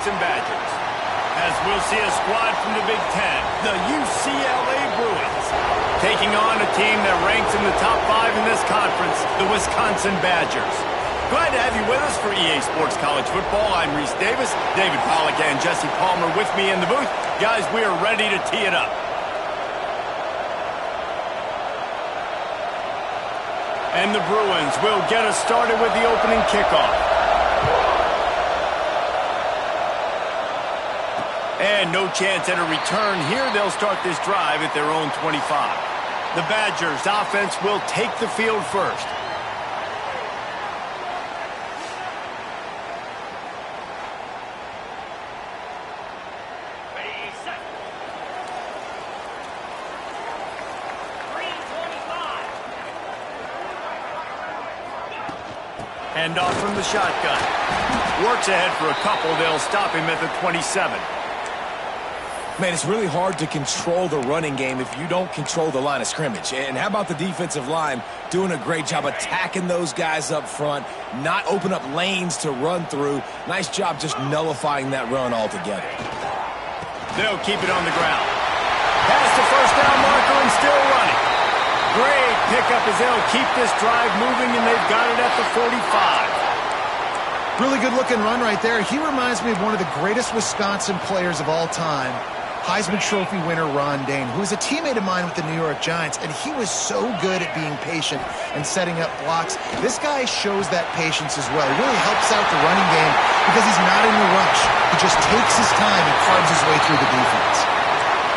and Badgers. As we'll see a squad from the Big Ten, the UCLA Bruins, taking on a team that ranks in the top 5 in this conference, the Wisconsin Badgers. Glad to have you with us for EA Sports College Football. I'm Reese Davis, David Pollack and Jesse Palmer with me in the booth. Guys, we are ready to tee it up. And the Bruins will get us started with the opening kickoff. And no chance at a return here. They'll start this drive at their own 25. The Badgers offense will take the field first. Hand off from the shotgun. Works ahead for a couple. They'll stop him at the 27. Man, it's really hard to control the running game if you don't control the line of scrimmage. And how about the defensive line doing a great job attacking those guys up front, not open up lanes to run through. Nice job just nullifying that run altogether. They'll keep it on the ground. Past the first down marker and still running. Great pickup as they'll keep this drive moving, and they've got it at the 45. Really good-looking run right there. He reminds me of one of the greatest Wisconsin players of all time, Heisman Trophy winner Ron Dayne, who was a teammate of mine with the New York Giants, and he was so good at being patient and setting up blocks. This guy shows that patience as well. He really helps out the running game because he's not in a rush. He just takes his time and carves his way through the defense.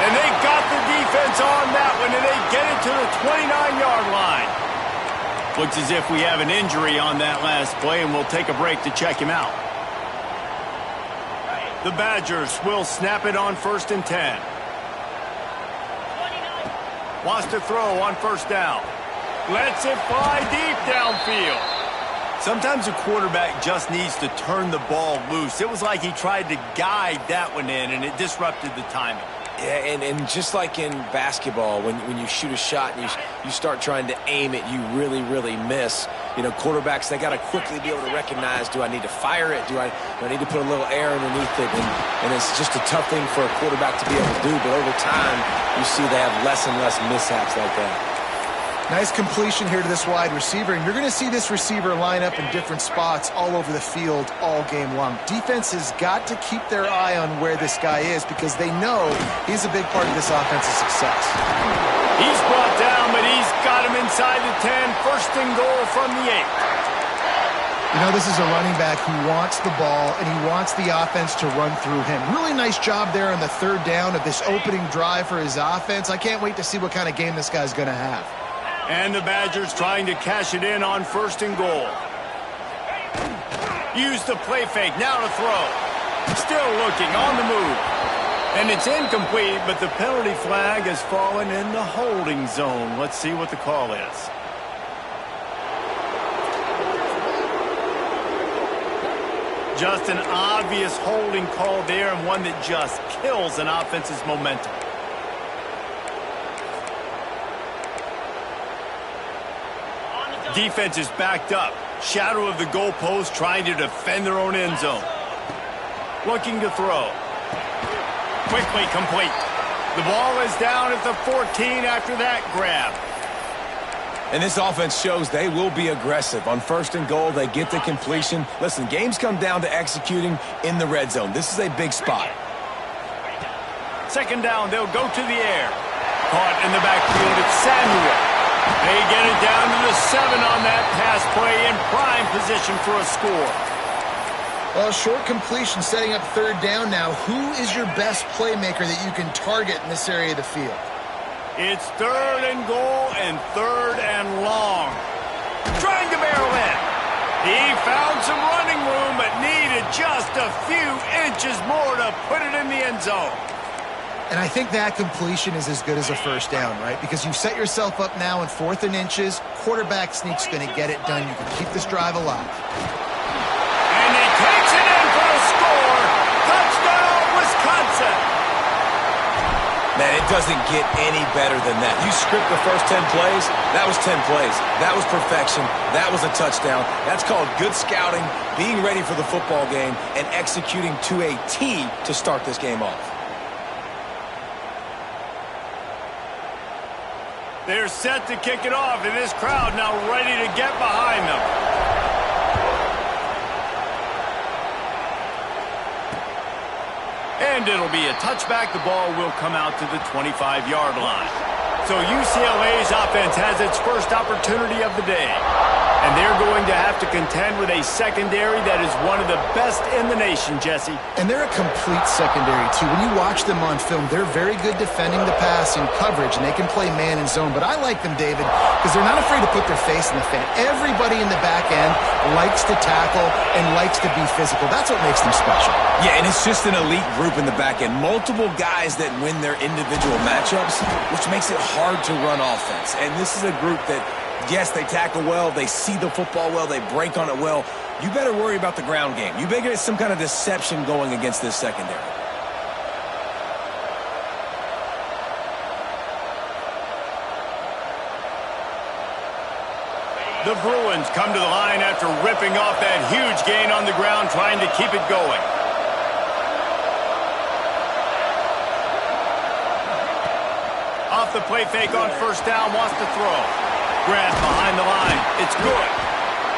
And they got the defense on that one, and they get it to the 29-yard line. Looks as if we have an injury on that last play, and we'll take a break to check him out. The Badgers will snap it on 1st and 10. Wants to throw on 1st down. Lets it fly deep downfield. Sometimes a quarterback just needs to turn the ball loose. It was like he tried to guide that one in, and it disrupted the timing. Yeah, and just like in basketball, when you shoot a shot and you start trying to aim it, you really miss. You know, quarterbacks, they got to quickly be able to recognize, do I need to fire it? Do I need to put a little air underneath it? And it's just a tough thing for a quarterback to be able to do. But over time, you see they have less and less mishaps like that. Nice completion here to this wide receiver, and you're going to see this receiver line up in different spots all over the field all game long. Defense has got to keep their eye on where this guy is because they know he's a big part of this offense's success. He's brought down, but he's got him inside the 10. 1st and goal from the 8. You know, this is a running back who wants the ball, and he wants the offense to run through him. Really nice job there on the 3rd down of this opening drive for his offense. I can't wait to see what kind of game this guy's going to have. And the Badgers trying to cash it in on 1st and goal. Use the play fake, now to throw. Still looking, on the move. And it's incomplete, but the penalty flag has fallen in the holding zone. Let's see what the call is. Just an obvious holding call there, and one that just kills an offense's momentum. Defense is backed up. Shadow of the goalpost, trying to defend their own end zone. Looking to throw. Quickly complete. The ball is down at the 14 after that grab. And this offense shows they will be aggressive. On 1st and goal, they get the completion. Listen, games come down to executing in the red zone. This is a big spot. 2nd down, they'll go to the air. Caught in the backfield, it's Samuel. They get it down to the 7 on that pass play, in prime position for a score. Well, short completion setting up 3rd down now. Who is your best playmaker that you can target in this area of the field? It's 3rd and goal and 3rd and long. Trying to barrel in. He found some running room, but needed just a few inches more to put it in the end zone. And I think that completion is as good as a 1st down, right? Because you've set yourself up now in 4th and inches. Quarterback sneak's going to get it done. You can keep this drive alive. And he takes it in for a score. Touchdown, Wisconsin. Man, It doesn't get any better than that. You script the first 10 plays, that was 10 plays. That was perfection. That was a touchdown. That's called good scouting, being ready for the football game, and executing to a T to start this game off. They're set to kick it off, and this crowd now ready to get behind them. And it'll be a touchback. The ball will come out to the 25-yard line. So UCLA's offense has its first opportunity of the day. And they're going to have to contend with a secondary that is one of the best in the nation, Jesse. And they're a complete secondary, too. When you watch them on film, they're very good defending the pass and coverage, and they can play man and zone. But I like them, David, because they're not afraid to put their face in the fan. Everybody in the back end likes to tackle and likes to be physical. That's what makes them special. Yeah, and it's just an elite group in the back end. Multiple guys that win their individual matchups, which makes it hard to run offense. And this is a group that, yes, they tackle well, they see the football well, they break on it well. You better worry about the ground game. You better get some kind of deception going against this secondary. The Bruins come to the line after ripping off that huge gain on the ground, trying to keep it going. Off the play fake on first down, wants to throw. Grab behind the line. It's good.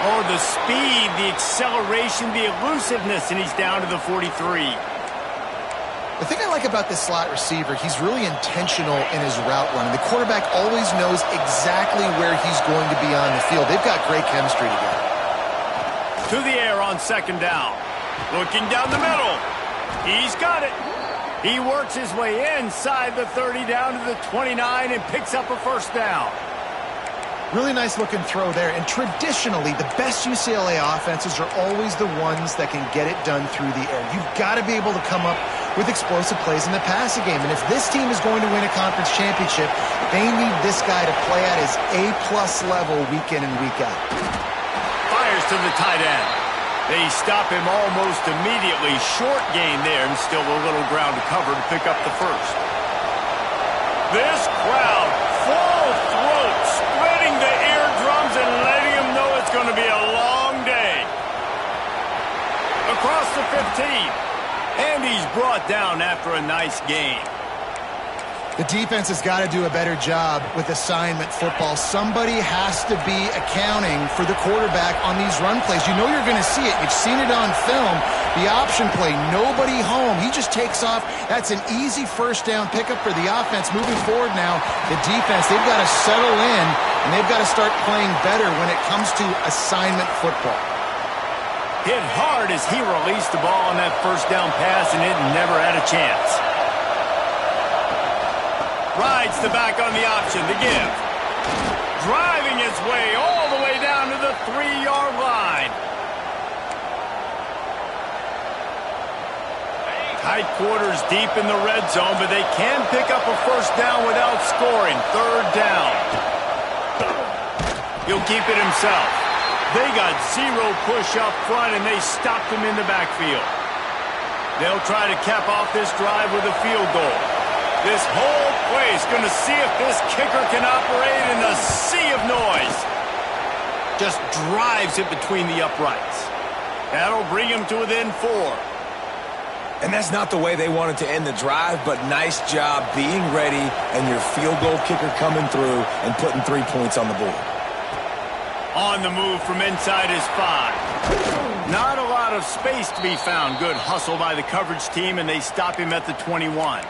Oh, the speed, the acceleration, the elusiveness, and he's down to the 43. The thing I like about this slot receiver, he's really intentional in his route running. The quarterback always knows exactly where he's going to be on the field. They've got great chemistry together. To the air on second down. Looking down the middle. He's got it. He works his way inside the 30 down to the 29 and picks up a first down. Really nice looking throw there. And traditionally, the best UCLA offenses are always the ones that can get it done through the air. You've got to be able to come up with explosive plays in the passing game. And if this team is going to win a conference championship, they need this guy to play at his A-plus level week in and week out. Fires to the tight end. They stop him almost immediately. Short gain there, and still a little ground to cover to pick up the first. This crowd, full throat, spreading the eardrums and letting them know it's going to be a long day. Across the 15. And he's brought down after a nice gain. The defense has got to do a better job with assignment football. Somebody has to be accounting for the quarterback on these run plays. You know you're going to see it. You've seen it on film. The option play, nobody home. He just takes off. That's an easy first down pickup for the offense. Moving forward now, the defense, they've got to settle in, and they've got to start playing better when it comes to assignment football. Hit hard as he released the ball on that first down pass, and it never had a chance. Rides the back on the option to give. Driving his way all the way down to the 3-yard line. Tight quarters deep in the red zone, but they can pick up a first down without scoring. Third down. He'll keep it himself. They got zero push up front, and they stopped him in the backfield. They'll try to cap off this drive with a field goal. This whole play is going to see if this kicker can operate in a sea of noise. Just drives it between the uprights. That'll bring him to within 4. And that's not the way they wanted to end the drive, but nice job being ready and your field goal kicker coming through and putting 3 points on the board. On the move from inside his 5. Not a lot of space to be found. Good hustle by the coverage team, and they stop him at the 21.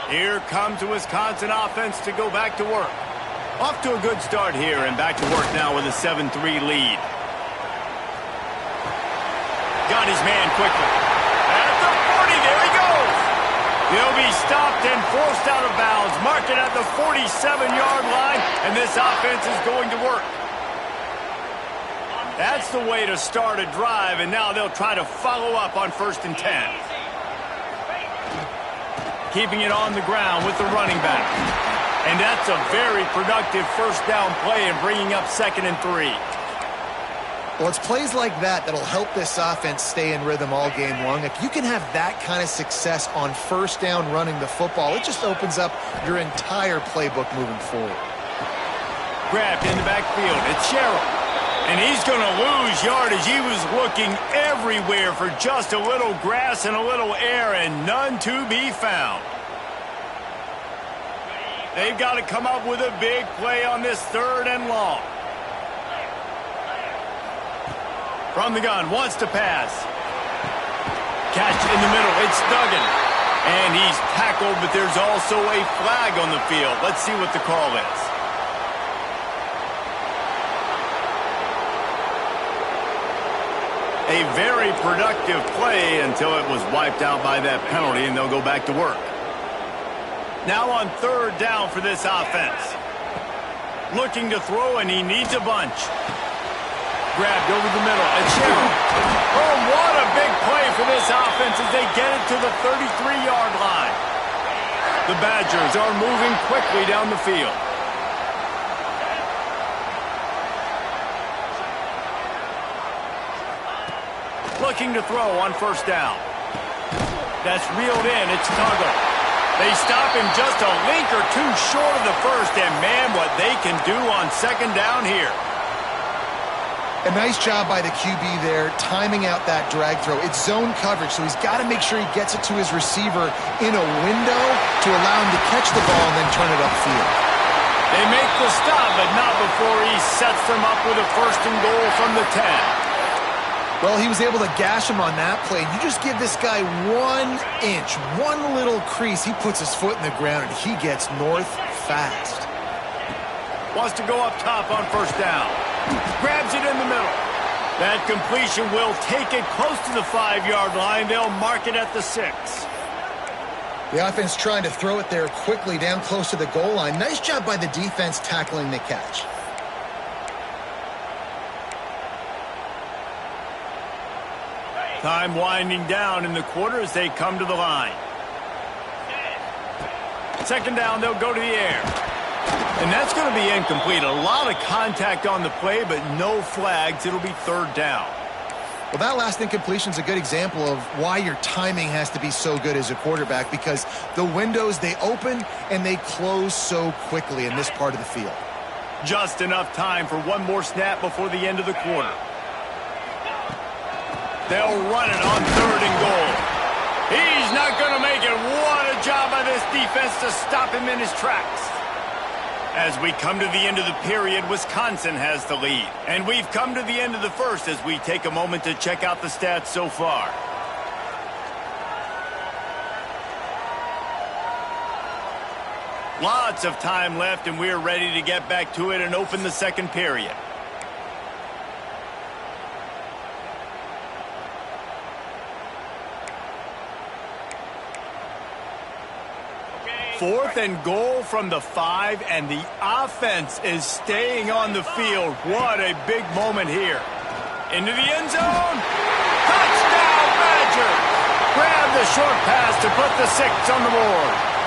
Here comes the Wisconsin offense to go back to work. Off to a good start here, and back to work now with a 7-3 lead. Got his man quickly. At the 40, there he goes. He'll be stopped and forced out of bounds. Mark it at the 47-yard line, and this offense is going to work. That's the way to start a drive, and now they'll try to follow up on 1st and 10. Keeping it on the ground with the running back. And that's a very productive first down play and bringing up 2nd and 3. Well, it's plays like that that'll help this offense stay in rhythm all game long. If you can have that kind of success on first down running the football, it just opens up your entire playbook moving forward. Grabbed in the backfield. It's Sherrill. And he's going to lose yardage. He was looking everywhere for just a little grass and a little air, and none to be found. They've got to come up with a big play on this 3rd and long. From the gun, wants to pass. Catch in the middle. It's Duggan. And he's tackled, but there's also a flag on the field. Let's see what the call is. A very productive play until it was wiped out by that penalty, and they'll go back to work. Now on 3rd down for this offense. Looking to throw, and he needs a bunch. Grabbed over the middle. And Sherrill. Oh, what a big play for this offense as they get it to the 33-yard line. The Badgers are moving quickly down the field. Looking to throw on 1st down. That's reeled in. It's Tuggle. They stop him just a link or two short of the first, and man, what they can do on 2nd down here. A nice job by the QB there, timing out that drag throw. It's zone coverage, so he's got to make sure he gets it to his receiver in a window to allow him to catch the ball and then turn it upfield. They make the stop, but not before he sets them up with a 1st and goal from the 10. Well, he was able to gash him on that play. You just give this guy 1 inch, one little crease. He puts his foot in the ground, and he gets north fast. Wants to go up top on 1st down. Grabs it in the middle. That completion will take it close to the 5-yard line. They'll mark it at the 6. The offense trying to throw it there quickly down close to the goal line. Nice job by the defense tackling the catch. Time winding down in the quarter as they come to the line. 2nd down, they'll go to the air. And that's going to be incomplete. A lot of contact on the play, but no flags. It'll be 3rd down. Well, that last incompletion is a good example of why your timing has to be so good as a quarterback, because the windows, they open and they close so quickly in this part of the field. Just enough time for one more snap before the end of the quarter. They'll run it on 3rd and goal. He's not going to make it. What a job by this defense to stop him in his tracks. As we come to the end of the period, Wisconsin has the lead. And we've come to the end of the 1st as we take a moment to check out the stats so far. Lots of time left, and we're ready to get back to it and open the 2nd period. Fourth and goal from the 5, and the offense is staying on the field. What a big moment here. Into the end zone. Touchdown, Badgers! Grab the short pass to put the 6 on the board.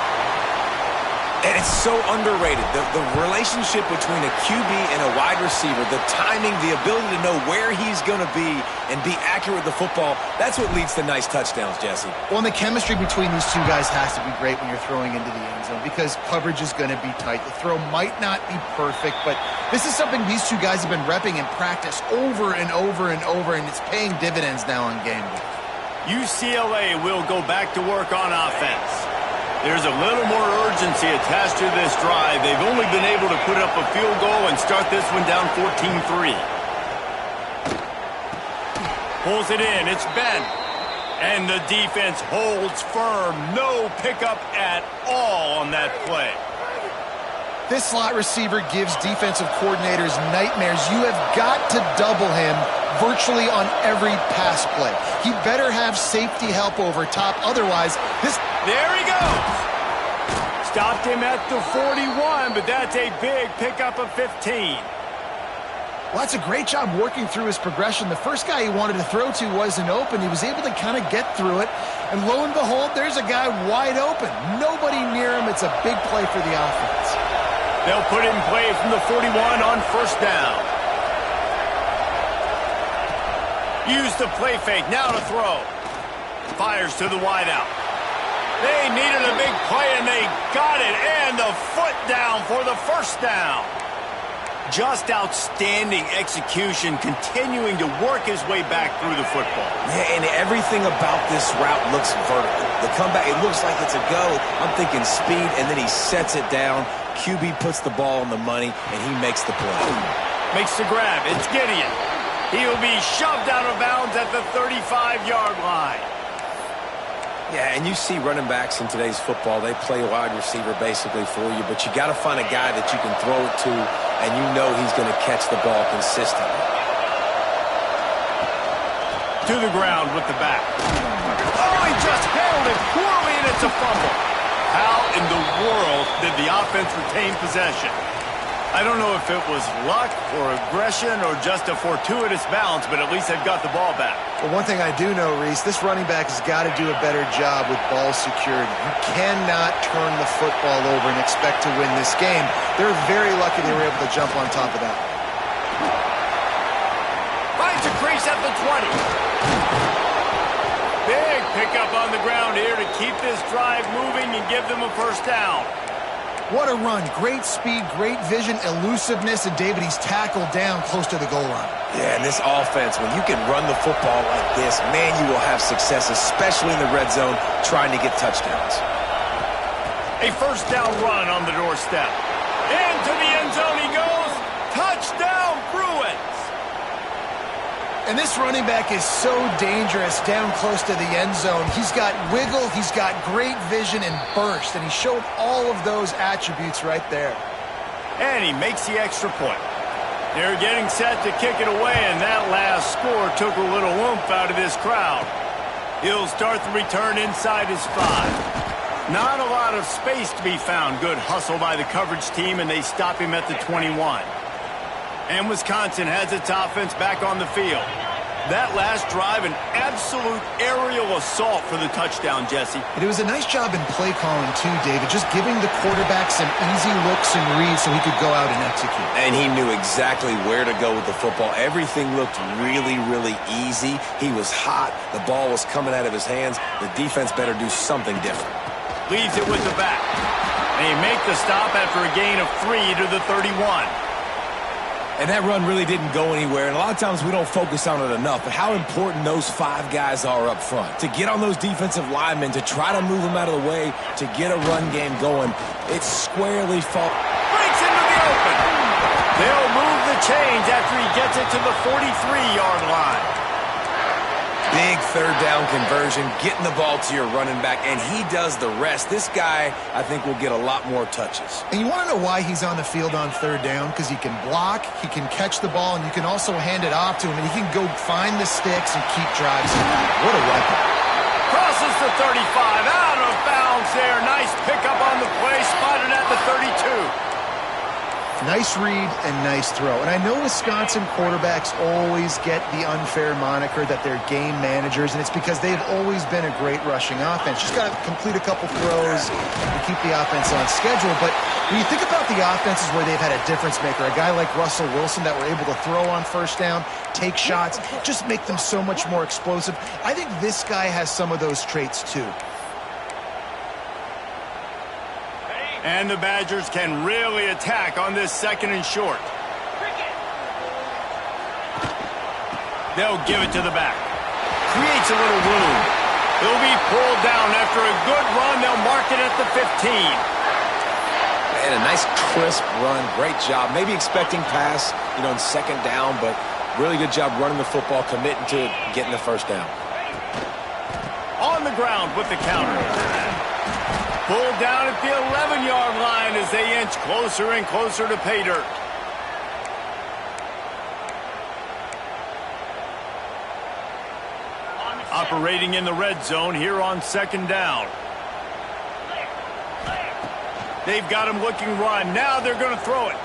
And it's so underrated. The relationship between a QB and a wide receiver, the timing, the ability to know where he's going to be and be accurate with the football, that's what leads to nice touchdowns, Jesse. Well, and the chemistry between these two guys has to be great when you're throwing into the end zone, because coverage is going to be tight. The throw might not be perfect, but this is something these two guys have been repping in practice over and over and over, and it's paying dividends now on game day. UCLA will go back to work on offense. There's a little more urgency attached to this drive. They've only been able to put up a field goal and start this one down 14-3. Pulls it in. It's Ben. And the defense holds firm. No pickup at all on that play. This slot receiver gives defensive coordinators nightmares. You have got to double him virtually on every pass play. He better have safety help over top. Otherwise, there he goes. Stopped him at the 41, but that's a big pickup of 15. Well, that's a great job working through his progression. The first guy he wanted to throw to wasn't open. He was able to kind of get through it. And lo and behold, there's a guy wide open. Nobody near him. It's a big play for the offense. They'll put it in play from the 41 on 1st down. Use the play fake, now to throw. Fires to the wideout. They needed a big play, and they got it. And the foot down for the first down. Just outstanding execution, continuing to work his way back through the football. Yeah, and everything about this route looks vertical. The comeback, it looks like it's a go. I'm thinking speed, and then he sets it down. QB puts the ball on the money, and he makes the play. Makes the grab. It's Gideon. He'll be shoved out of bounds at the 35-yard line. Yeah, and you see running backs in today's football, they play wide receiver basically for you, but you got to find a guy that you can throw it to, and you know he's going to catch the ball consistently. To the ground with the back. Oh, he just held it poorly, and it's a fumble. How in the world did the offense retain possession? I don't know if it was luck or aggression or just a fortuitous bounce, but at least they've got the ball back. Well, one thing I do know, Reese, this running back has got to do a better job with ball security. You cannot turn the football over and expect to win this game. They're very lucky they were able to jump on top of that. Finds a crease at the 20. Big pickup on the ground here to keep this drive moving and give them a first down. What a run. Great speed, great vision, elusiveness, and David, he's tackled down close to the goal line. Yeah, and this offense, when you can run the football like this, man, you will have success, especially in the red zone, trying to get touchdowns. A first down run on the doorstep. Into the end zone he goes. Touchdown, Bruins! And this running back is so dangerous down close to the end zone. He's got wiggle, he's got great vision and burst, and he showed all of those attributes right there. And he makes the extra point. They're getting set to kick it away, and that last score took a little oomph out of this crowd. He'll start the return inside his 5. Not a lot of space to be found. Good hustle by the coverage team, and they stop him at the 21. And Wisconsin has its offense back on the field. That last drive, an absolute aerial assault for the touchdown, Jesse. It was a nice job in play calling, too, David, just giving the quarterback some easy looks and reads so he could go out and execute. And he knew exactly where to go with the football. Everything looked really, really easy. He was hot. The ball was coming out of his hands. The defense better do something different. Leaves it with the back. They make the stop after a gain of 3 to the 31. And that run really didn't go anywhere, and a lot of times we don't focus on it enough, but how important those 5 guys are up front. To get on those defensive linemen, to try to move them out of the way, to get a run game going, it's squarely fault. Breaks into the open. They'll move the chains after he gets it to the 43-yard line. Big third down conversion, getting the ball to your running back, and he does the rest. This guy, I think, will get a lot more touches. And you want to know why he's on the field on third down? Because he can block, he can catch the ball, and you can also hand it off to him, and he can go find the sticks and keep drives alive. What a weapon. Crosses the 35, out of bounds there. Nice pickup on the play, spotted at the 32. Nice read and nice throw. And I know Wisconsin quarterbacks always get the unfair moniker that they're game managers, and it's because they've always been a great rushing offense. Just got to complete a couple throws and keep the offense on schedule. But when you think about the offenses where they've had a difference maker, a guy like Russell Wilson that were able to throw on first down, take shots, just make them so much more explosive. I think this guy has some of those traits too. And the Badgers can really attack on this second and short. They'll give it to the back. Creates a little room. He'll be pulled down after a good run. They'll mark it at the 15. And a nice crisp run. Great job. Maybe expecting pass, in second down, but really good job running the football, committing to it, getting the first down. On the ground with the counter. Pulled down at the 11-yard line as they inch closer and closer to pay dirt. Operating in the red zone here on second down. They've got him looking run. Now they're going to throw it.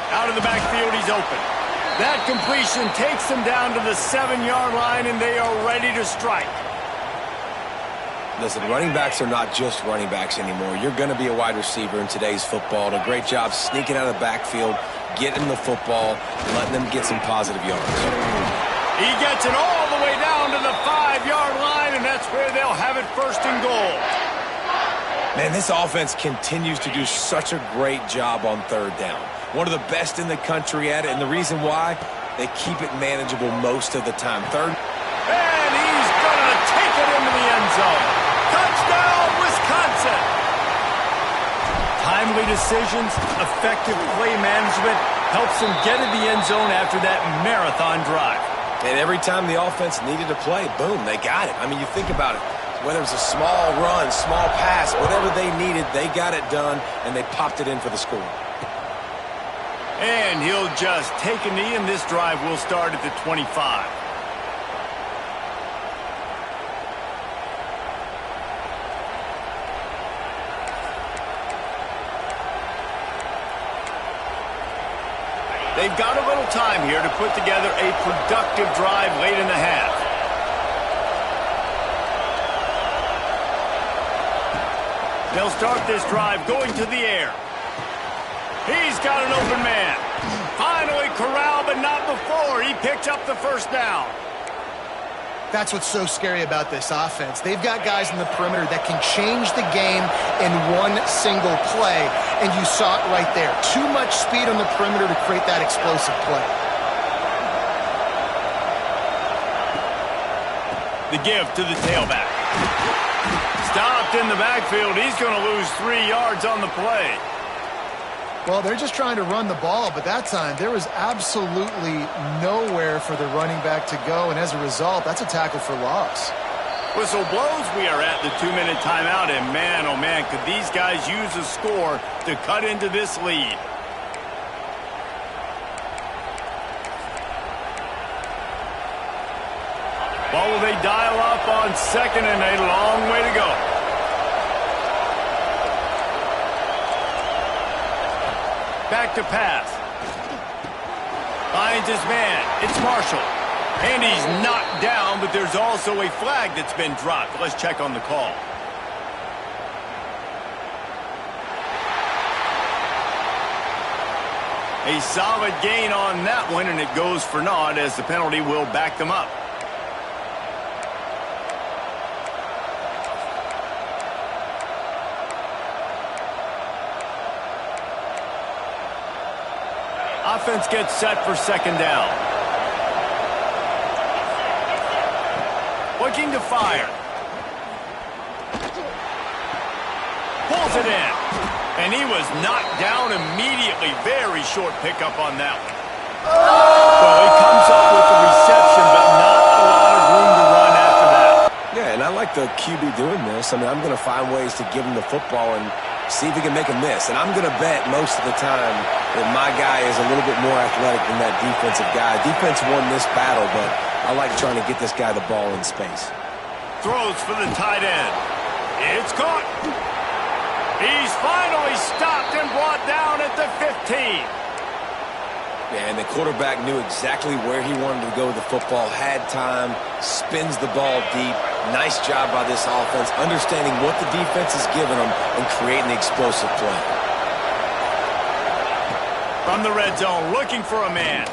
Out of the backfield, he's open. That completion takes them down to the 7-yard line, and they are ready to strike. Listen, running backs are not just running backs anymore. You're going to be a wide receiver in today's football. And a great job sneaking out of the backfield, getting the football, letting them get some positive yards. He gets it all the way down to the 5-yard line, and that's where they'll have it first and goal. Man, this offense continues to do such a great job on third down. One of the best in the country at it, and the reason why, they keep it manageable most of the time. And he's going to take it into the end zone. Touchdown, Wisconsin! Timely decisions, effective play management helps them get in the end zone after that marathon drive. And every time the offense needed to play, boom, they got it. I mean, you think about it. Whether it's a small run, small pass, whatever they needed, they got it done, and they popped it in for the score. And he'll just take a knee, and this drive will start at the 25. They've got a little time here to put together a productive drive late in the half. They'll start this drive going to the air. He's got an open man. Finally corralled, but not before. He picked up the first down. That's what's so scary about this offense. They've got guys in the perimeter that can change the game in one single play, and you saw it right there. Too much speed on the perimeter to create that explosive play. The give to the tailback. Stopped in the backfield. He's going to lose 3 yards on the play. Well, they're just trying to run the ball, but that time there was absolutely nowhere for the running back to go, and as a result, that's a tackle for loss. Whistle blows. We are at the 2-minute timeout, and man, oh man, could these guys use a score to cut into this lead. What will they dial up on second and a long way to go? Back to pass. Finds his man. It's Marshall. And he's knocked down, but there's also a flag that's been dropped. Let's check on the call. A solid gain on that one, and it goes for naught as the penalty will back them up. Offense gets set for second down. Looking to fire. Pulls it in. And he was knocked down immediately. Very short pickup on that one. Well, he comes up with the reception, but not a lot of room to run after that. Yeah, and I like the QB doing this. I mean, I'm going to find ways to give him the football and see if he can make a miss. And I'm going to bet most of the time that my guy is a little bit more athletic than that defensive guy. Defense won this battle, but I like trying to get this guy the ball in space. Throws for the tight end. It's caught. He's finally stopped and brought down at the 15. Yeah, and the quarterback knew exactly where he wanted to go with the football, had time, spins the ball deep. Nice job by this offense, understanding what the defense is giving them and creating the explosive play. From the red zone, looking for a man.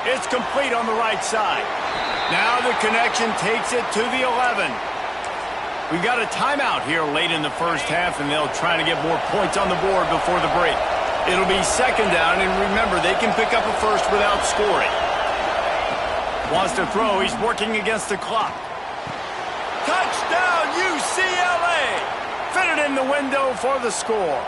It's complete on the right side. Now the connection takes it to the 11. We've got a timeout here late in the first half, and they'll try to get more points on the board before the break. It'll be second down, and remember, they can pick up a first without scoring. Wants to throw. He's working against the clock. Touchdown, UCLA! Fitted in the window for the score.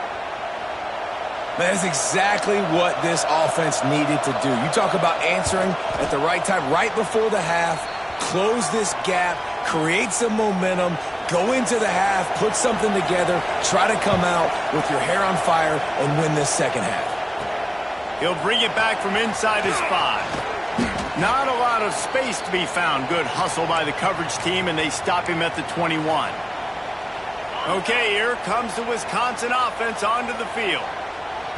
That is exactly what this offense needed to do. You talk about answering at the right time, right before the half, close this gap, create some momentum, go into the half, put something together, try to come out with your hair on fire and win this second half. He'll bring it back from inside his 5. Not a lot of space to be found. Good hustle by the coverage team, and they stop him at the 21. Okay, here comes the Wisconsin offense onto the field.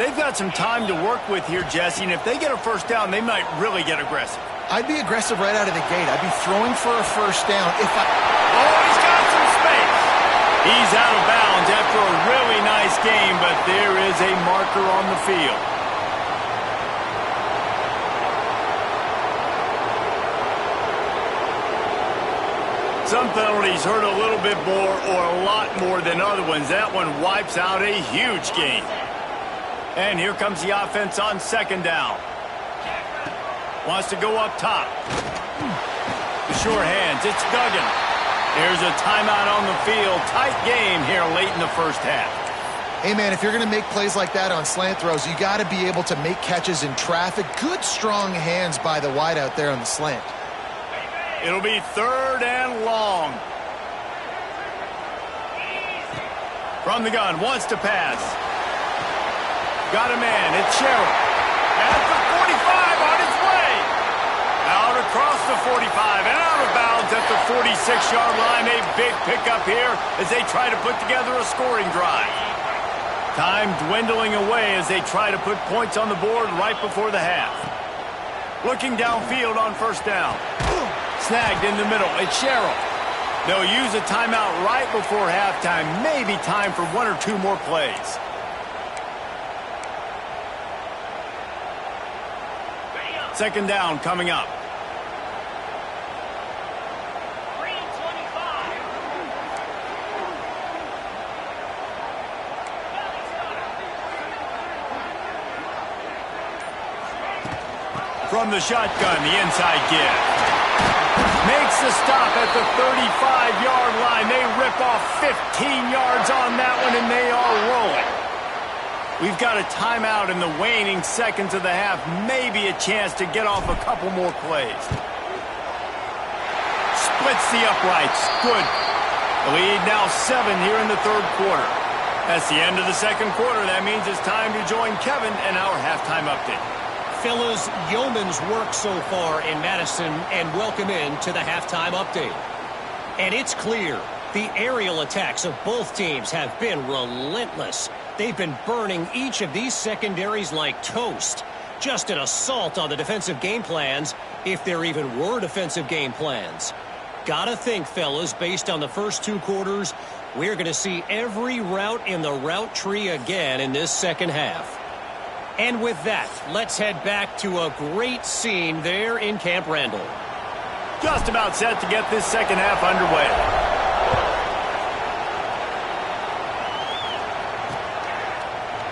They've got some time to work with here, Jesse, and if they get a first down, they might really get aggressive. I'd be aggressive right out of the gate. I'd be throwing for a first down if I... Oh, he's got some space. He's out of bounds after a really nice game, but there is a marker on the field. some penalties hurt a little bit more or a lot more than other ones. That one wipes out a huge game. And here comes the offense on second down. Wants to go up top. The sure hands. It's Duggan. There's a timeout on the field. Tight game here late in the first half. Hey, man, if you're going to make plays like that on slant throws, you got to be able to make catches in traffic. Good, strong hands by the wide out there on the slant. It'll be third and long. From the gun, wants to pass. Got a man. It's Sherrill. At the 45 on its way. Out across the 45 and out of bounds at the 46-yard line. A big pickup here as they try to put together a scoring drive. Time dwindling away as they try to put points on the board right before the half. Looking downfield on first down. Snagged in the middle. It's Sherrill. They'll use a timeout right before halftime. Maybe time for one or two more plays. Second down coming up. From the shotgun, the inside give. Makes the stop at the 35-yard line. They rip off 15 yards on that one, and they are rolling. We've got a timeout in the waning seconds of the half. Maybe a chance to get off a couple more plays. Splits the uprights. Good. The lead now 7 here in the third quarter. That's the end of the second quarter. That means it's time to join Kevin in our halftime update. Fellas, yeoman's work so far in Madison, and welcome in to the halftime update. And it's clear, the aerial attacks of both teams have been relentless. They've been burning each of these secondaries like toast. Just an assault on the defensive game plans, if there even were defensive game plans. Gotta think, fellas, based on the first two quarters, we're going to see every route in the route tree again in this second half. And with that, let's head back to a great scene there in Camp Randall. Just about set to get this second half underway.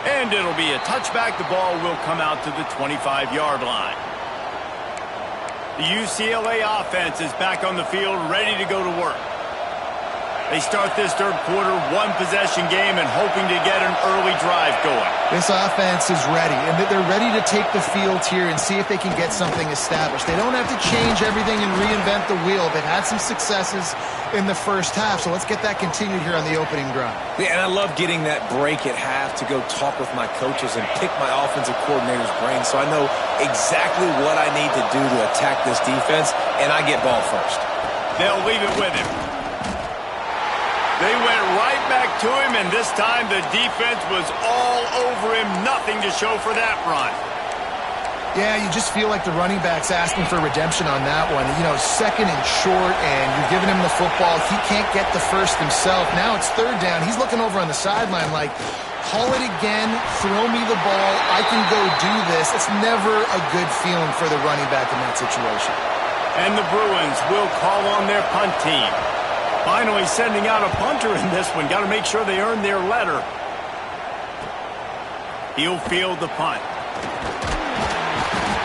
And it'll be a touchback. The ball will come out to the 25-yard line. The UCLA offense is back on the field, ready to go to work. They start this third quarter, one-possession game, and hoping to get an early drive going. This offense is ready, and they're ready to take the field here and see if they can get something established. They don't have to change everything and reinvent the wheel. They've had some successes in the first half, so let's get that continued here on the opening drive. Yeah, and I love getting that break at half to go talk with my coaches and pick my offensive coordinator's brain so I know exactly what I need to do to attack this defense, and I get ball first. They'll leave it with him. They went right back to him, and this time the defense was all over him. Nothing to show for that run. Yeah, you just feel like the running back's asking for redemption on that one. You know, second and short, and you're giving him the football. He can't get the first himself. Now it's third down. He's looking over on the sideline like, call it again, throw me the ball, I can go do this. It's never a good feeling for the running back in that situation. And the Bruins will call on their punt team. Finally sending out a punter in this one. Got to make sure they earn their letter. He'll field the punt.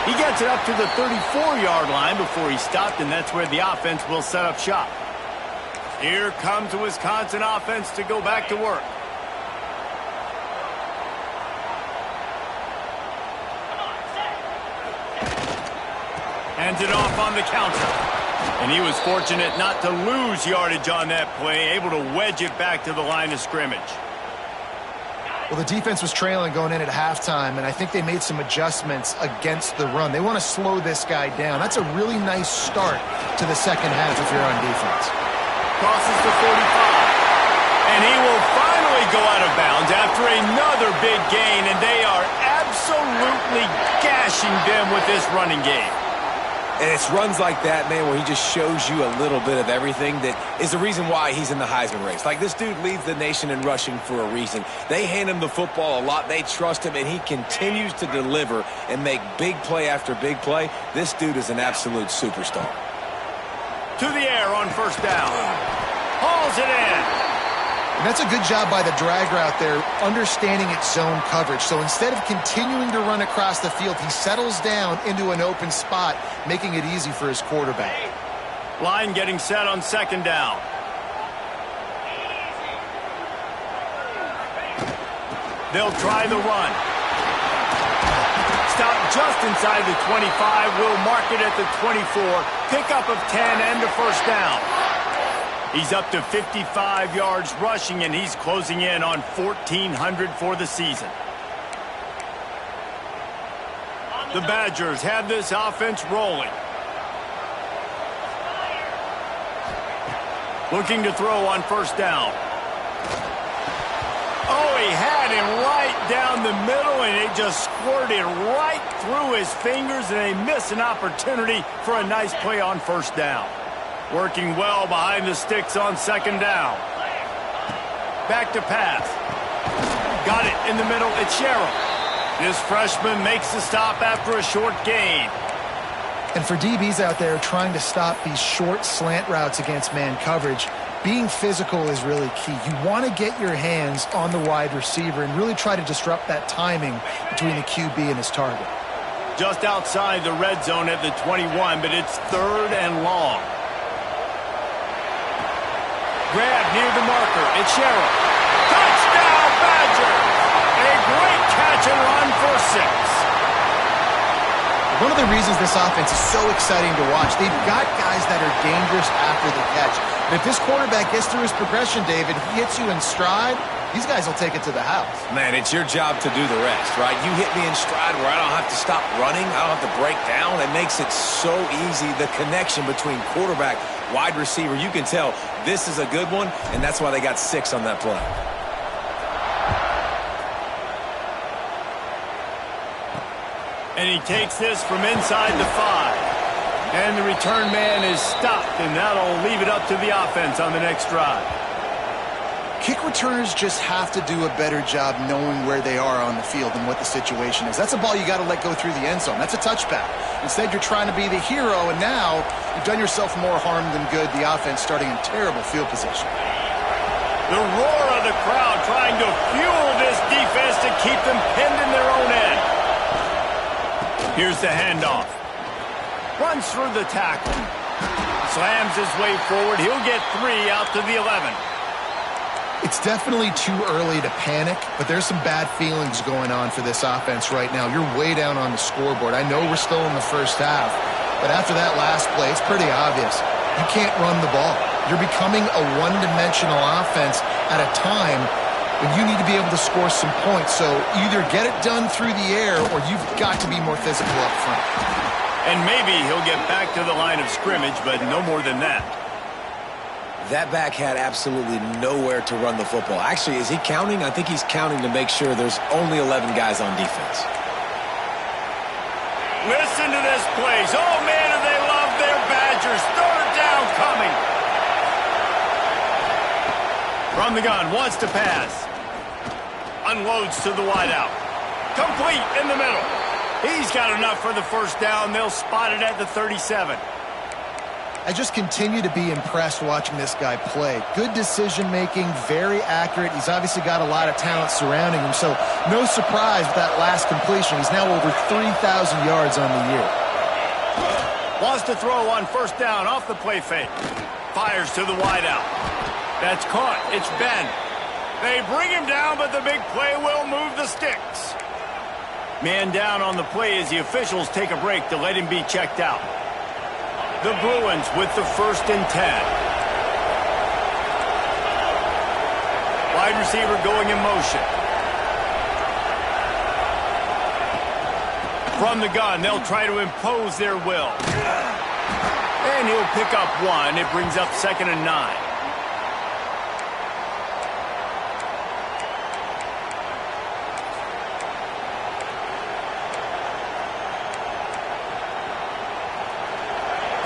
He gets it up to the 34-yard line before he stopped, and that's where the offense will set up shop. Here comes the Wisconsin offense to go back to work. Hands it off on the counter. And he was fortunate not to lose yardage on that play, able to wedge it back to the line of scrimmage. Well, the defense was trailing going in at halftime, and I think they made some adjustments against the run. They want to slow this guy down. That's a really nice start to the second half if you're on defense. Crosses the 45. And he will finally go out of bounds after another big gain, and they are absolutely gashing them with this running game. And it's runs like that, man, where he just shows you a little bit of everything that is the reason why he's in the Heisman race. Like, this dude leads the nation in rushing for a reason. They hand him the football a lot. They trust him, and he continues to deliver and make big play after big play. This dude is an absolute superstar. To the air on first down. Hauls it in. And that's a good job by the drag route there, understanding its zone coverage. So instead of continuing to run across the field, he settles down into an open spot, making it easy for his quarterback. Line getting set on second down. They'll try the run. Stop just inside the 25. We'll mark it at the 24. Pickup of 10 and a first down. He's up to 55 yards rushing, and he's closing in on 1,400 for the season. The Badgers have this offense rolling. Looking to throw on first down. Oh, he had him right down the middle, and it just squirted right through his fingers, and they miss an opportunity for a nice play on first down. Working well behind the sticks on second down. Back to pass. Got it in the middle. It's Sherrill. This freshman makes the stop after a short gain. And for DBs out there trying to stop these short slant routes against man coverage, being physical is really key. You want to get your hands on the wide receiver and really try to disrupt that timing between the QB and his target. Just outside the red zone at the 21, but it's third and long. Grab near the marker. It's Sherrill. Touchdown, Badgers! A great catch and run for 6. One of the reasons this offense is so exciting to watch, they've got guys that are dangerous after the catch. And if this quarterback gets through his progression, David, he hits you in stride, these guys will take it to the house. Man, it's your job to do the rest, right? You hit me in stride where I don't have to stop running. I don't have to break down. It makes it so easy. The connection between quarterback, wide receiver, you can tell this is a good one, and that's why they got 6 on that play. And he takes this from inside the 5. And the return man is stopped, and that'll leave it up to the offense on the next drive. Kick returners just have to do a better job knowing where they are on the field and what the situation is. That's a ball you got to let go through the end zone. That's a touchback. Instead, you're trying to be the hero, and now you've done yourself more harm than good. The offense starting in terrible field position. The roar of the crowd trying to fuel this defense to keep them pinned in their own end. Here's the handoff. Runs through the tackle. Slams his way forward. He'll get 3 out to the 11. It's definitely too early to panic, but there's some bad feelings going on for this offense right now. You're way down on the scoreboard. I know we're still in the first half, but after that last play, it's pretty obvious. You can't run the ball. You're becoming a one-dimensional offense at a time when you need to be able to score some points. So either get it done through the air or you've got to be more physical up front. And maybe he'll get back to the line of scrimmage, but no more than that. That back had absolutely nowhere to run the football. Actually, is he counting? I think he's counting to make sure there's only 11 guys on defense. Listen to this place. Oh, man, do they love their Badgers. Third down coming. From the gun, wants to pass. Unloads to the wideout. Complete in the middle. He's got enough for the first down. They'll spot it at the 37. I just continue to be impressed watching this guy play. Good decision-making, very accurate. He's obviously got a lot of talent surrounding him, so no surprise with that last completion. He's now over 3,000 yards on the year. Wants to throw on first down off the play fake. Fires to the wideout. That's caught. It's Ben. They bring him down, but the big play will move the sticks. Man down on the play as the officials take a break to let him be checked out. The Bruins with the 1st and 10. Wide receiver going in motion. From the gun, they'll try to impose their will. And he'll pick up 1. It brings up 2nd and 9.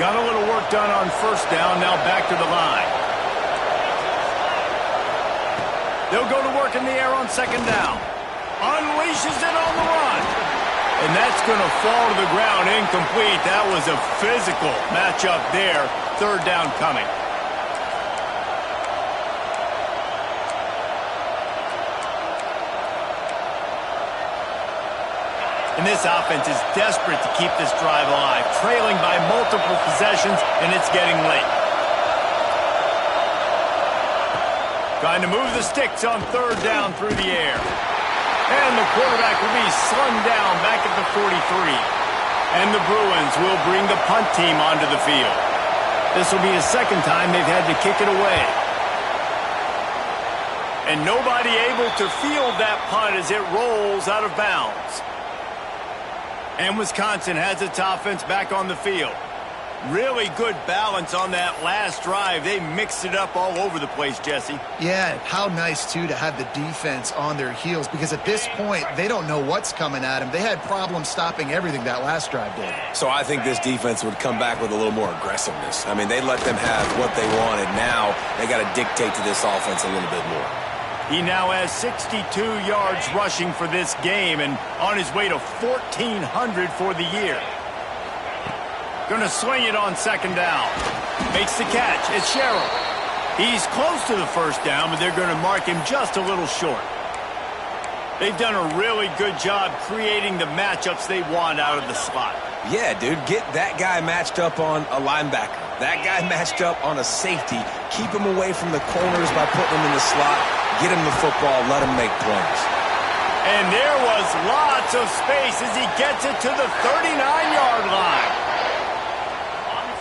Got a little work done on first down, now back to the line. They'll go to work in the air on second down. Unleashes it on the run. And that's going to fall to the ground incomplete. That was a physical matchup there. third down coming. And this offense is desperate to keep this drive alive, trailing by multiple possessions, and it's getting late. Trying to move the sticks on third down through the air. And the quarterback will be slung down back at the 43. And the Bruins will bring the punt team onto the field. This will be the second time they've had to kick it away. And nobody able to field that punt as it rolls out of bounds. And Wisconsin has its offense back on the field. Really good balance on that last drive. They mixed it up all over the place, Jesse. Yeah, how nice, too, to have the defense on their heels, because at this point, they don't know what's coming at them. They had problems stopping everything that last drive did. So I think this defense would come back with a little more aggressiveness. I mean, they let them have what they wanted. Now they got to dictate to this offense a little bit more. He now has 62 yards rushing for this game and on his way to 1,400 for the year. Going to swing it on second down. Makes the catch. It's Sherrill. He's close to the first down, but they're going to mark him just a little short. They've done a really good job creating the matchups they want out of the slot. Yeah, dude, get that guy matched up on a linebacker. That guy matched up on a safety. Keep him away from the corners by putting him in the slot. Get him the football. Let him make plays. And there was lots of space as he gets it to the 39-yard line.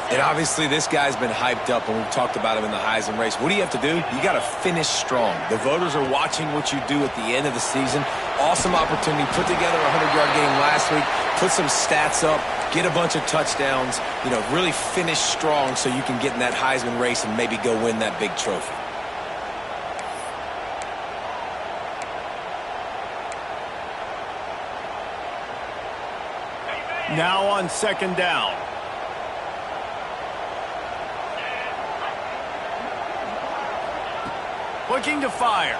And obviously this guy's been hyped up, and we've talked about him in the Heisman race. What do you have to do? You got to finish strong. The voters are watching what you do at the end of the season. Awesome opportunity. Put together a 100-yard game last week. Put some stats up. Get a bunch of touchdowns. You know, really finish strong so you can get in that Heisman race and maybe go win that big trophy. Now on second down. Looking to fire.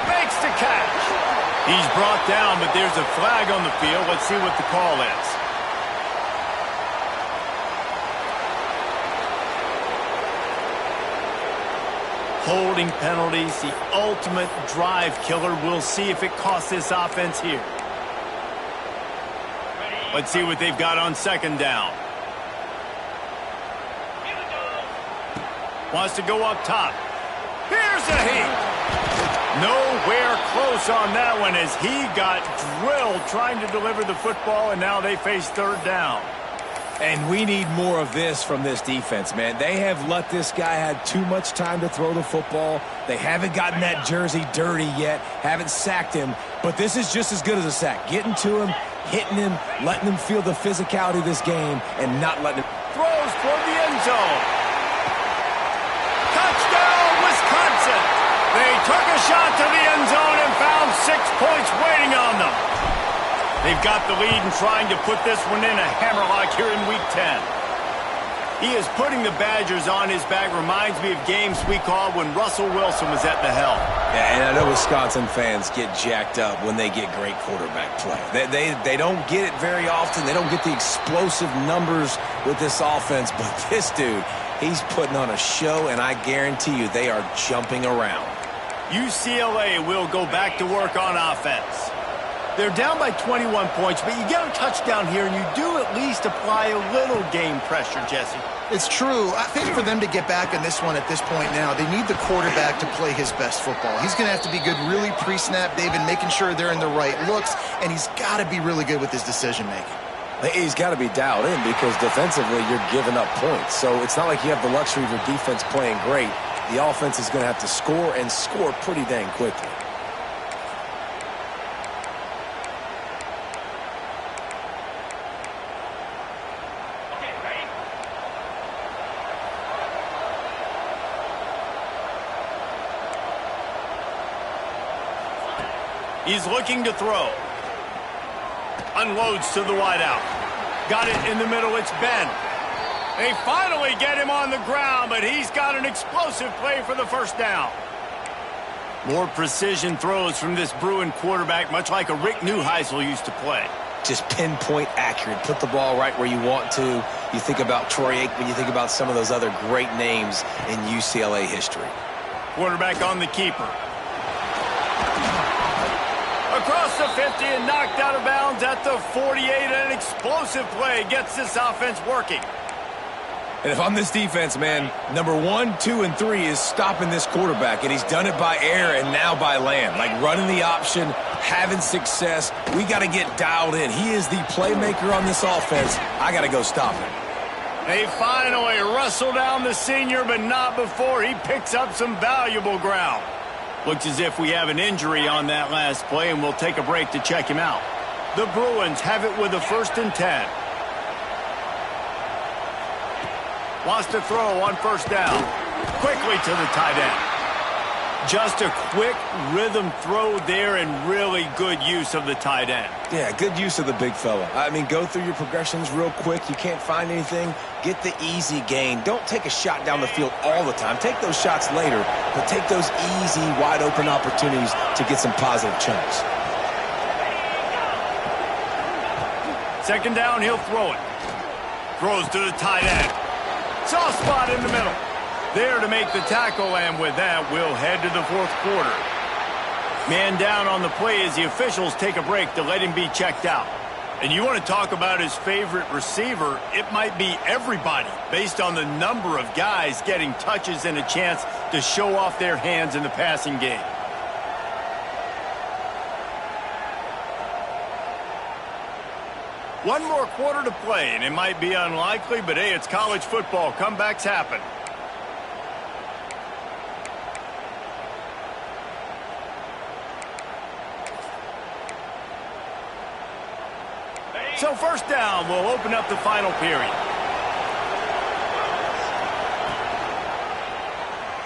Makes the catch. He's brought down, but there's a flag on the field. Let's see what the call is. Holding penalties, the ultimate drive killer. We'll see if it costs this offense here. Let's see what they've got on second down. Wants to go up top. Here's a heat. Nowhere close on that one as he got drilled trying to deliver the football, and now they face third down. And we need more of this from this defense, man. They have let this guy have too much time to throw the football. They haven't gotten that jersey dirty yet, haven't sacked him, but this is just as good as a sack. Getting to him, hitting him, letting him feel the physicality of this game, and not letting him. Throws toward the end zone. Touchdown, Wisconsin. They took a shot to the end zone and found 6 points waiting on them. They've got the lead and trying to put this one in a hammerlock here in Week 10. He is putting the Badgers on his back. Reminds me of games we called when Russell Wilson was at the helm. Yeah, and I know Wisconsin fans get jacked up when they get great quarterback play. They don't get it very often. They don't get the explosive numbers with this offense, but this dude, he's putting on a show, and I guarantee you they are jumping around. UCLA will go back to work on offense. They're down by 21 points, but you get a touchdown here, and you do at least apply a little game pressure, Jesse. It's true. I think for them to get back in this one at this point now, they need the quarterback to play his best football. He's going to have to be good really pre-snap, David, making sure they're in the right looks, and he's got to be really good with his decision-making. He's got to be dialed in because defensively you're giving up points. So it's not like you have the luxury of your defense playing great. The offense is going to have to score and score pretty dang quickly. He's looking to throw. Unloads to the wideout. Got it in the middle. It's Ben. They finally get him on the ground, but he's got an explosive play for the first down. More precision throws from this Bruin quarterback, much like a Rick Neuheisel used to play. just pinpoint accurate. Put the ball right where you want to. You think about Troy Aikman, you think about some of those other great names in UCLA history. Quarterback on the keeper. Across the 50 and knocked out of bounds at the 48. An explosive play gets this offense working. And if I'm this defense, man, number 1, 2, and 3 is stopping this quarterback, and he's done it by air and now by land. Like running the option, having success. We got to get dialed in. He is the playmaker on this offense. I got to go stop him. They finally wrestle down the senior, but not before he picks up some valuable ground. Looks as if we have an injury on that last play, and we'll take a break to check him out. The Bruins have it with a 1st and 10. Wants to throw on 1st down. Quickly to the tight end. Just a quick rhythm throw there and really good use of the tight end. Yeah, good use of the big fella. I mean, go through your progressions real quick. You can't find anything. Get the easy gain. Don't take a shot down the field all the time. Take those shots later, but take those easy, wide-open opportunities to get some positive chunks. 2nd down, he'll throw it. Throws to the tight end. Soft spot in the middle. There to make the tackle, and with that, we'll head to the 4th quarter. Man down on the play as the officials take a break to let him be checked out. And you want to talk about his favorite receiver, it might be everybody, based on the number of guys getting touches and a chance to show off their hands in the passing game. One more quarter to play, and it might be unlikely, but hey, it's college football. Comebacks happen. So 1st down will open up the final period.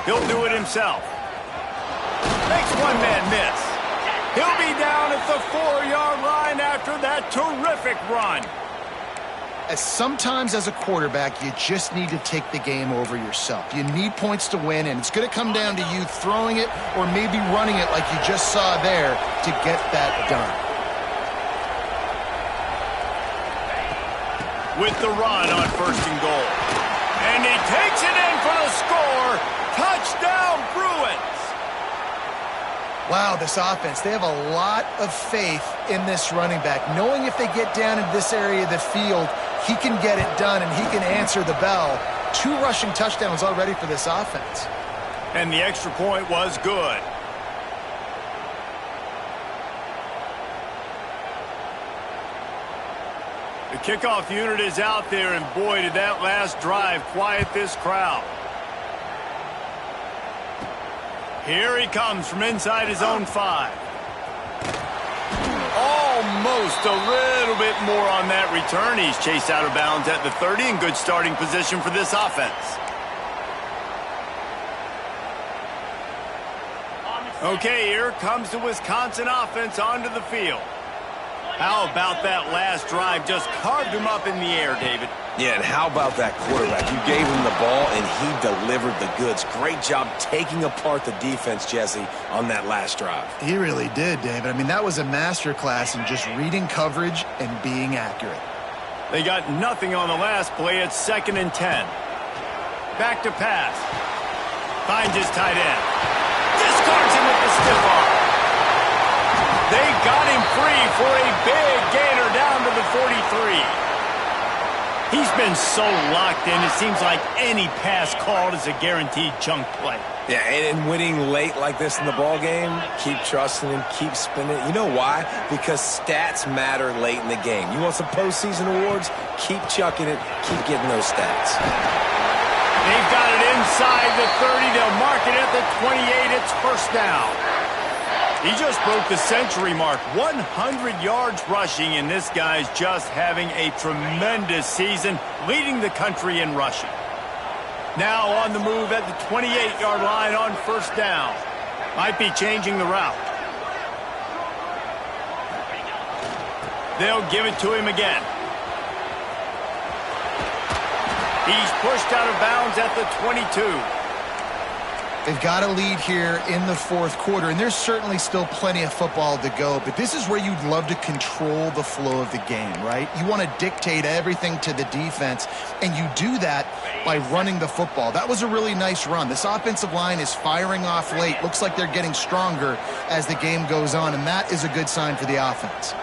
He'll do it himself. Makes one man miss. He'll be down at the 4-yard line after that terrific run. Sometimes as a quarterback, you just need to take the game over yourself. You need points to win, and it's going to come down to you throwing it or maybe running it like you just saw there to get that done. With the run on 1st and goal. And he takes it in for the score. Touchdown, Bruins. Wow, this offense, they have a lot of faith in this running back, knowing if they get down in this area of the field, he can get it done and he can answer the bell. 2 rushing touchdowns already for this offense. And the extra point was good. The kickoff unit is out there, and boy, did that last drive quiet this crowd. Here he comes from inside his own 5. Almost a little bit more on that return. He's chased out of bounds at the 30 in good starting position for this offense. Okay, here comes the Wisconsin offense onto the field. How about that last drive? Just carved him up in the air, David. Yeah, and how about that quarterback? You gave him the ball, and he delivered the goods. Great job taking apart the defense, Jesse, on that last drive. He really did, David. I mean, that was a masterclass in just reading coverage and being accurate. They got nothing on the last play. It's 2nd and 10. Back to pass. Finds his tight end. Discards him with the stiff arm. They got him free for a big gainer down to the 43. He's been so locked in, it seems like any pass called is a guaranteed chunk play. Yeah, and winning late like this in the ball game, keep trusting him, keep spinning. You know why? Because stats matter late in the game. You want some postseason awards? Keep chucking it, keep getting those stats. They've got it inside the 30. They'll mark it at the 28. It's 1st down. He just broke the century mark, 100 yards rushing, and this guy's just having a tremendous season, leading the country in rushing. Now on the move at the 28-yard line on 1st down. Might be changing the route. They'll give it to him again. He's pushed out of bounds at the 22. They've got a lead here in the fourth quarter, and there's certainly still plenty of football to go, but this is where you'd love to control the flow of the game, right? You want to dictate everything to the defense, and you do that by running the football. That was a really nice run. This offensive line is firing off late. Looks like they're getting stronger as the game goes on, and that is a good sign for the offense.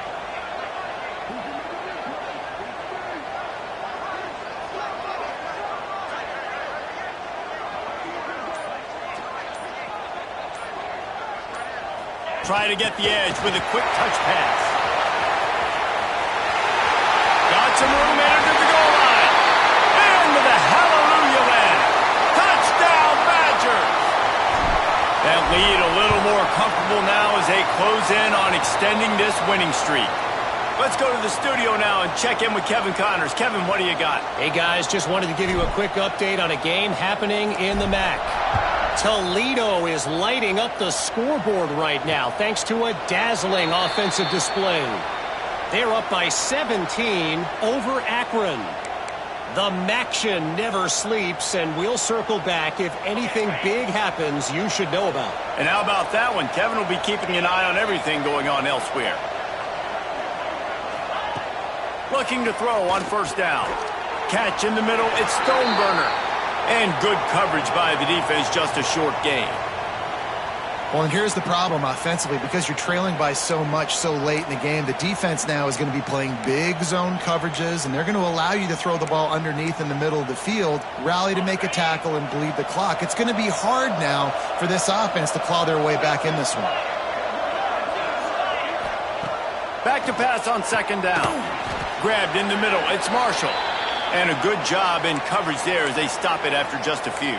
Try to get the edge with a quick touch pass. Got some room, entered the goal line. Into the hallelujah land. Touchdown, Badgers. That lead a little more comfortable now as they close in on extending this winning streak. Let's go to the studio now and check in with Kevin Connors. Kevin, what do you got? Hey, guys, just wanted to give you a quick update on a game happening in the MAC. Toledo is lighting up the scoreboard right now thanks to a dazzling offensive display. They're up by 17 over Akron. The MACtion never sleeps, and we'll circle back if anything big happens you should know about. And how about that one? Kevin will be keeping an eye on everything going on elsewhere. Looking to throw on first down. Catch in the middle, it's Stoneburner. And good coverage by the defense, just a short gain. Well, and here's the problem offensively. Because you're trailing by so much so late in the game, the defense now is going to be playing big zone coverages, and they're going to allow you to throw the ball underneath in the middle of the field, rally to make a tackle, and bleed the clock. It's going to be hard now for this offense to claw their way back in this one. Back to pass on second down. Grabbed in the middle, it's Marshall. And a good job in coverage there as they stop it after just a few.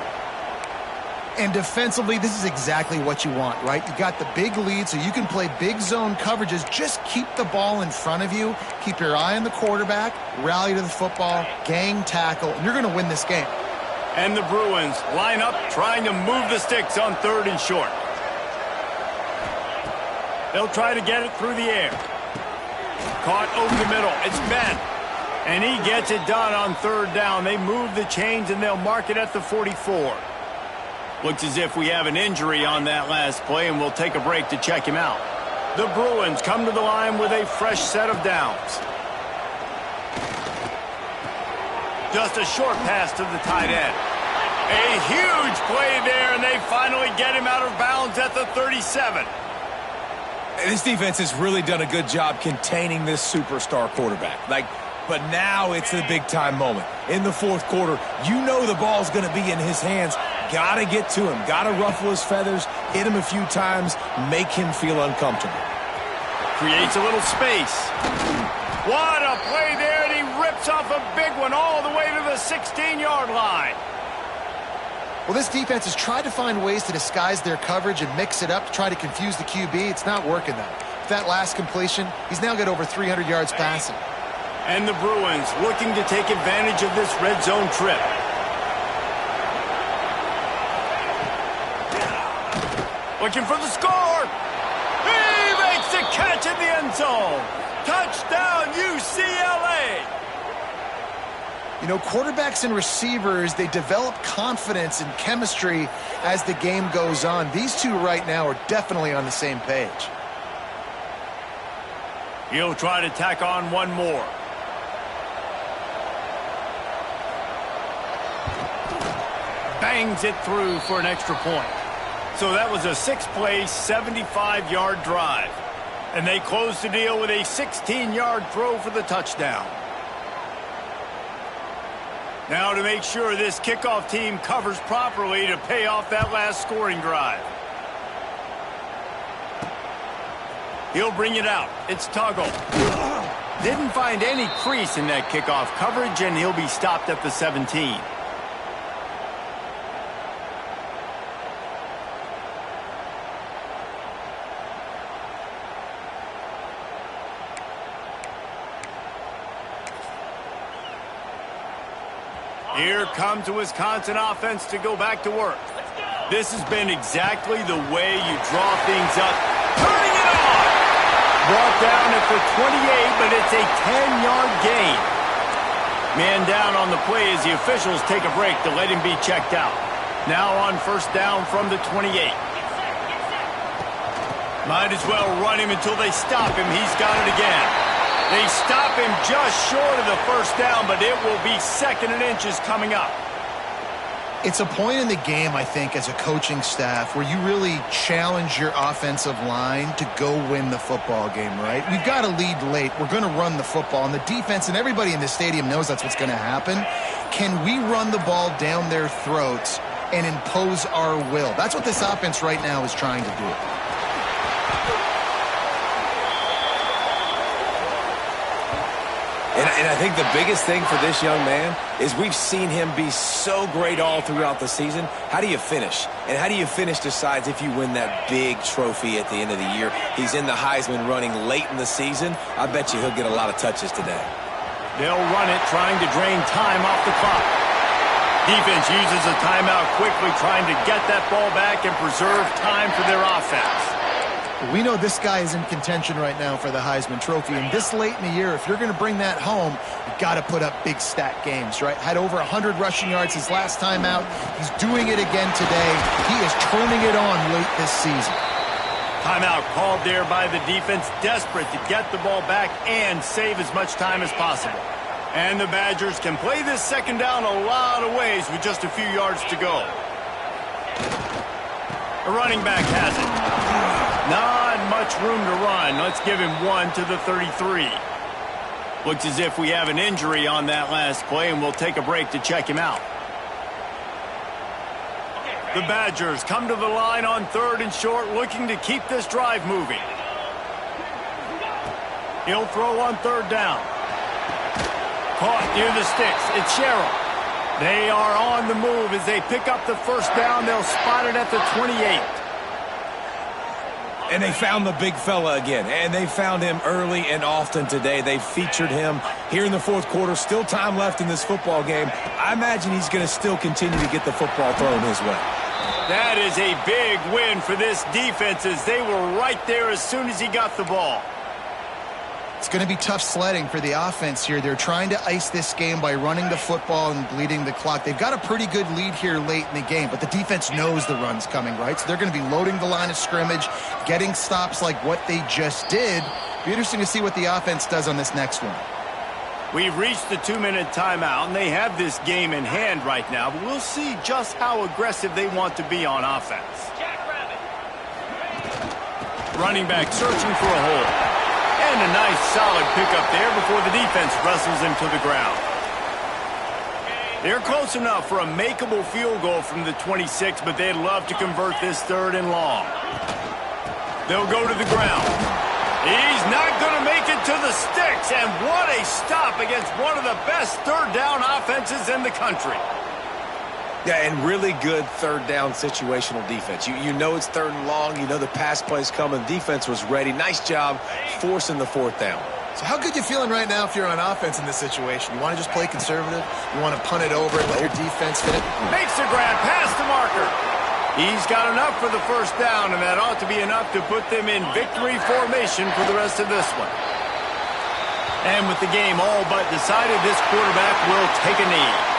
And defensively, this is exactly what you want, right? You got the big lead, so you can play big zone coverages. Just keep the ball in front of you. Keep your eye on the quarterback. Rally to the football. Gang tackle. And you're going to win this game. And the Bruins line up trying to move the sticks on third and short. They'll try to get it through the air. Caught over the middle. It's Ben. And he gets it done on third down. They move the chains, and they'll mark it at the 44. Looks as if we have an injury on that last play, and we'll take a break to check him out. The Bruins come to the line with a fresh set of downs. Just a short pass to the tight end. A huge play there, and they finally get him out of bounds at the 37. This defense has really done a good job containing this superstar quarterback. But now it's the big-time moment. In the fourth quarter, you know the ball's going to be in his hands. Got to get to him. Got to ruffle his feathers, hit him a few times, make him feel uncomfortable. Creates a little space. What a play there, and he rips off a big one all the way to the 16-yard line. Well, this defense has tried to find ways to disguise their coverage and mix it up to try to confuse the QB. It's not working, though. With that last completion, he's now got over 300 yards passing. And the Bruins looking to take advantage of this red zone trip. Looking for the score. He makes the catch in the end zone. Touchdown, UCLA. You know, quarterbacks and receivers, they develop confidence and chemistry as the game goes on. These two right now are definitely on the same page. He'll try to tack on one more. Bangs it through for an extra point. So that was a 6-play, 75-yard drive. And they close the deal with a 16-yard throw for the touchdown. Now to make sure this kickoff team covers properly to pay off that last scoring drive. He'll bring it out. It's Tuggle. Didn't find any crease in that kickoff coverage, and he'll be stopped at the 17. Here comes the Wisconsin offense to go back to work. This has been exactly the way you draw things up. Turning it on! Brought down at the 28, but it's a 10-yard gain. Man down on the play as the officials take a break to let him be checked out. Now on first down from the 28. Might as well run him until they stop him. He's got it again. They stop him just short of the first down, but it will be 2nd and inches coming up. It's a point in the game, I think, as a coaching staff where you really challenge your offensive line to go win the football game, right? We've got to lead late. We're going to run the football. And the defense and everybody in the stadium knows that's what's going to happen. Can we run the ball down their throats and impose our will? That's what this offense right now is trying to do. And I think the biggest thing for this young man is we've seen him be so great all throughout the season. How do you finish? And how do you finish decides if you win that big trophy at the end of the year. He's in the Heisman running late in the season. I bet you he'll get a lot of touches today. They'll run it, trying to drain time off the clock. Defense uses a timeout quickly, trying to get that ball back and preserve time for their offense. We know this guy is in contention right now for the Heisman Trophy, and this late in the year, if you're going to bring that home, you've got to put up big stat games, right? Had over 100 rushing yards his last time out. He's doing it again today. He is turning it on late this season. Timeout called there by the defense, desperate to get the ball back and save as much time as possible. And the Badgers can play this second down a lot of ways with just a few yards to go. The running back has it. Not much room to run. Let's give him 1 to the 33. Looks as if we have an injury on that last play, and we'll take a break to check him out. The Badgers come to the line on 3rd and short, looking to keep this drive moving. He'll throw on 3rd down. Caught near the sticks. It's Sherrill. They are on the move as they pick up the first down. They'll spot it at the 28. And they found the big fella again, and they found him early and often today. They featured him here in the 4th quarter. Still time left in this football game. I imagine he's going to still continue to get the football thrown his way. That is a big win for this defense as they were right there as soon as he got the ball. It's going to be tough sledding for the offense here. They're trying to ice this game by running the football and bleeding the clock. They've got a pretty good lead here late in the game, but the defense knows the run's coming, right? So they're going to be loading the line of scrimmage, getting stops like what they just did. Be interesting to see what the offense does on this next one. We've reached the 2-minute timeout, and they have this game in hand right now, but we'll see just how aggressive they want to be on offense. Running back searching for a hole. And a nice solid pickup there before the defense wrestles him to the ground. They're close enough for a makeable field goal from the 26, but they'd love to convert this 3rd and long. They'll go to the ground. He's not going to make it to the sticks, and what a stop against one of the best 3rd down offenses in the country. Yeah, and really good 3rd down situational defense. You know it's 3rd and long. You know the pass play's coming. Defense was ready. Nice job forcing the 4th down. So how good you feeling right now if you're on offense in this situation? You want to just play conservative? You want to punt it over and let your defense fit it? Makes the grab past the marker. He's got enough for the first down, and that ought to be enough to put them in victory formation for the rest of this one. And with the game all but decided, this quarterback will take a knee.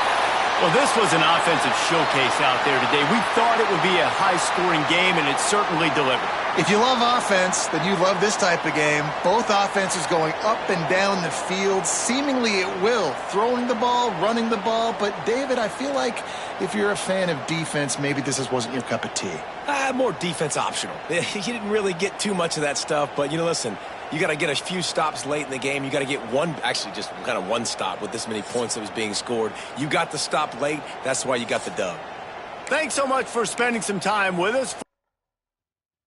Well, this was an offensive showcase out there today. We thought it would be a high-scoring game, and it certainly delivered. If you love offense, then you love this type of game. Both offenses going up and down the field, seemingly at will, throwing the ball, running the ball. But, David, I feel like if you're a fan of defense, maybe this wasn't your cup of tea. More defense optional. He didn't really get too much of that stuff, but, listen, you got to get a few stops late in the game. You got to get just kind of one stop with this many points that was being scored. You got the stop late. That's why you got the dub. Thanks so much for spending some time with us.